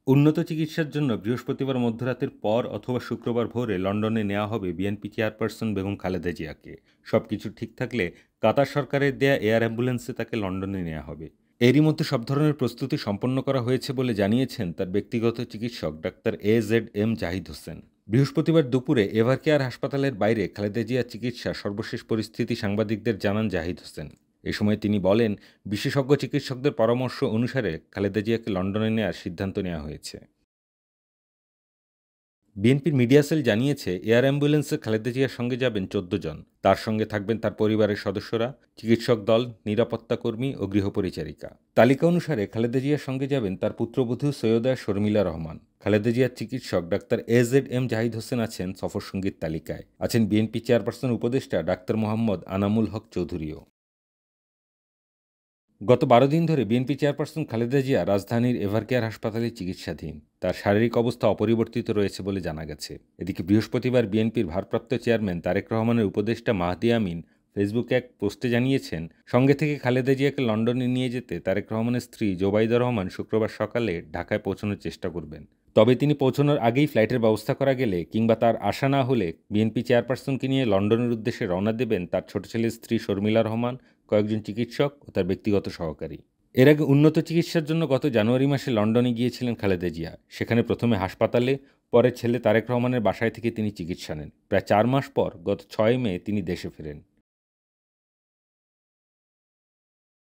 উন্নত চিকিৎসার জন্য বৃহস্পতিবার মধ্যরাতের পর অথবা শুক্রবার ভোরে লন্ডনে নেওয়া হবে বিএনপি চেয়ারপারসন বেগম খালেদা জিয়াকে। সবকিছু ঠিক থাকলে কাতার সরকারের দেয়া এয়ার অ্যাম্বুলেন্সে তাকে লন্ডনে নেওয়া হবে। এরই মধ্যে সব ধরনের প্রস্তুতি সম্পন্ন করা হয়েছে বলে জানিয়েছেন তার ব্যক্তিগত চিকিৎসক ডাক্তার AZM জাহিদ হোসেন। বৃহস্পতিবার দুপুরে এভারকেয়ার হাসপাতালের বাইরে খালেদা জিয়ার চিকিৎসা সর্বশেষ পরিস্থিতি সাংবাদিকদের জানান জাহিদ হোসেন। এ সময় তিনি বলেন, বিশেষজ্ঞ চিকিৎসকদের পরামর্শ অনুসারে খালেদা জিয়াকে লন্ডনে নেওয়ার সিদ্ধান্ত নেওয়া হয়েছে। বিএনপির মিডিয়া সেল জানিয়েছে, এয়ার অ্যাম্বুলেন্সে খালেদা জিয়ার সঙ্গে যাবেন ১৪ জন। তার সঙ্গে থাকবেন তার পরিবারের সদস্যরা, চিকিৎসক দল, নিরাপত্তা কর্মী ও গৃহপরিচারিকা। তালিকা অনুসারে খালেদা জিয়ার সঙ্গে যাবেন তার পুত্রবধূ সৈয়দা শর্মিলা রহমান। খালেদা জিয়ার চিকিৎসক ডাক্তার AZM জাহিদ হোসেন আছেন সফরসঙ্গীর তালিকায়। আছেন বিএনপি চেয়ারপারসন উপদেষ্টা ডাক্তার মোহাম্মদ আনামুল হক চৌধুরীও। গত ১২ দিন ধরে বিএনপি চেয়ারপারসন খালেদা জিয়া রাজধানীর এভারকেয়ার হাসপাতালে চিকিৎসাধীন। তার শারীরিক অবস্থা অপরিবর্তিত রয়েছে বলে জানা গেছে। এদিকে বৃহস্পতিবার বিএনপির ভারপ্রাপ্ত চেয়ারম্যান তারেক রহমানের উপদেষ্টা মাহদি আমিন ফেসবুকে এক পোস্টে জানিয়েছেন, সঙ্গে থেকে খালেদা জিয়াকে লন্ডনে নিয়ে যেতে তারেক রহমানের স্ত্রী জোবাইদা রহমান শুক্রবার সকালে ঢাকায় পৌঁছানোর চেষ্টা করবেন। তবে তিনি পৌঁছানোর আগেই ফ্লাইটের ব্যবস্থা করা গেলে কিংবা তার আশা না হলে বিএনপি চেয়ারপারসনকে নিয়ে লন্ডনের উদ্দেশ্যে রওনা দেবেন তার ছোট ছেলের স্ত্রী শর্মিলা রহমান, কয়েকজন চিকিৎসক ও তার ব্যক্তিগত সহকারী। এর আগে উন্নত চিকিৎসার জন্য গত জানুয়ারি মাসে লন্ডনে গিয়েছিলেন খালেদা জিয়া। সেখানে প্রথমে হাসপাতালে, পরে ছেলে তারেক রহমানের বাসায় থেকে তিনি চিকিৎসা নেন। প্রায় ৪ মাস পর গত ৬ মে তিনি দেশে ফেরেন।